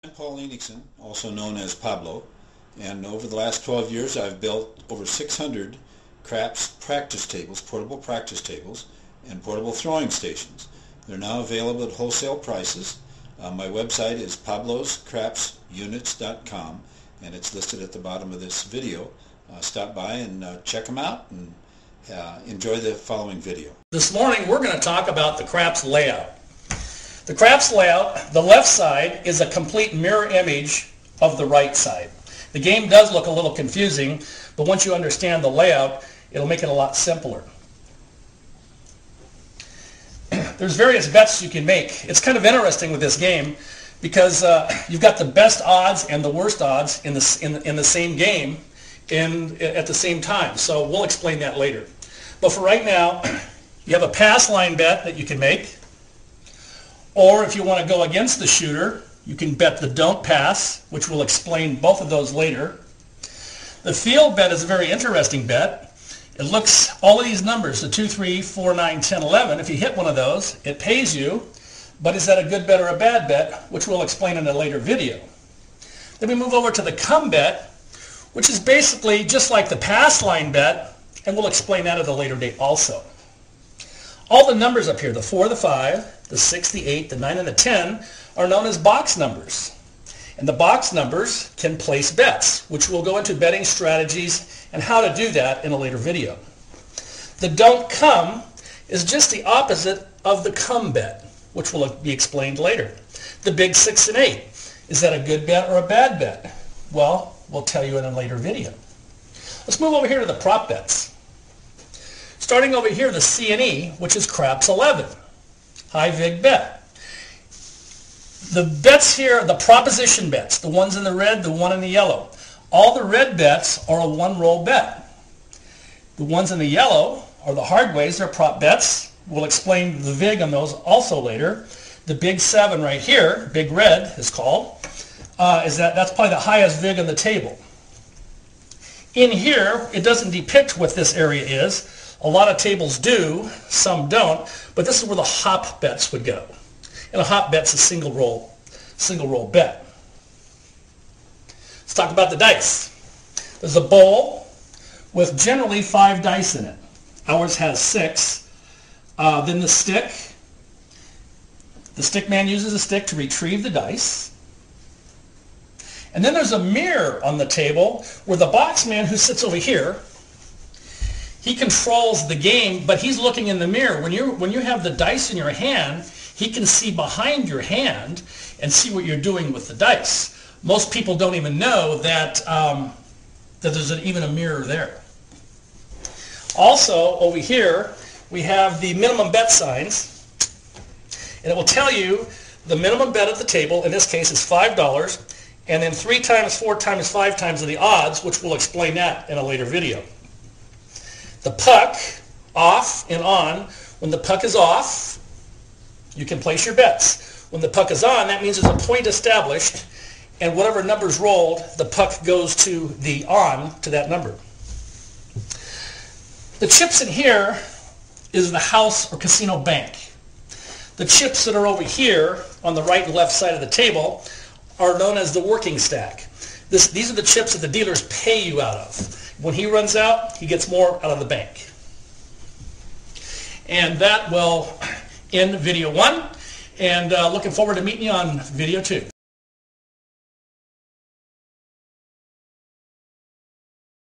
I'm Paul Enigson, also known as Pablo, and over the last 12 years I've built over 600 craps practice tables, portable practice tables, and portable throwing stations. They're now available at wholesale prices. My website is pabloscrapsunits.com, and it's listed at the bottom of this video. Stop by and check them out and enjoy the following video. This morning we're going to talk about the craps layout. The craps layout, the left side is a complete mirror image of the right side. The game does look a little confusing, but once you understand the layout, it'll make it a lot simpler. There's various bets you can make. It's kind of interesting with this game because you've got the best odds and the worst odds in the same game at the same time. So we'll explain that later. But for right now, you have a pass line bet that you can make. Or if you want to go against the shooter, you can bet the don't pass, which we'll explain both of those later. The field bet is a very interesting bet. It looks all of these numbers, the 2, 3, 4, 9, 10, 11. If you hit one of those, it pays you. But is that a good bet or a bad bet, which we'll explain in a later video. Then we move over to the come bet, which is basically just like the pass line bet, and we'll explain that at a later date also. All the numbers up here, the 4, the 5, the 6, the 8, the 9, and the 10, are known as box numbers. And the box numbers can place bets, which we'll go into betting strategies and how to do that in a later video. The don't come is just the opposite of the come bet, which will be explained later. The big 6 and 8, is that a good bet or a bad bet? Well, we'll tell you in a later video. Let's move over here to the prop bets. Starting over here, the C&E, which is craps 11, high vig bet. The bets here, the proposition bets, the ones in the red, the one in the yellow. All the red bets are a one-roll bet. The ones in the yellow are the hard ways, they're prop bets. We'll explain the vig on those also later. The big 7 right here, big red is called, that's probably the highest vig on the table. In here, it doesn't depict what this area is. A lot of tables do, some don't, but this is where the hop bets would go. And a hop bet's a single roll bet. Let's talk about the dice. There's a bowl with generally 5 dice in it. Ours has 6. Then the stick. The stick man uses a stick to retrieve the dice. And then there's a mirror on the table where the box man who sits over here, he controls the game, but he's looking in the mirror. When you have the dice in your hand, he can see behind your hand and see what you're doing with the dice. Most people don't even know that there's even a mirror there. Also, over here, we have the minimum bet signs, and it will tell you the minimum bet at the table, in this case, is $5, and then 3 times, 4 times, 5 times of the odds, which we'll explain that in a later video. The puck, off and on. When the puck is off, you can place your bets. When the puck is on, that means there's a point established, and whatever number's rolled, the puck goes to the on to that number. The chips in here is the house or casino bank. The chips that are over here on the right and left side of the table are known as the working stack. These are the chips that the dealers pay you out of. When he runs out, he gets more out of the bank. And that will end video 1. And looking forward to meeting you on video 2.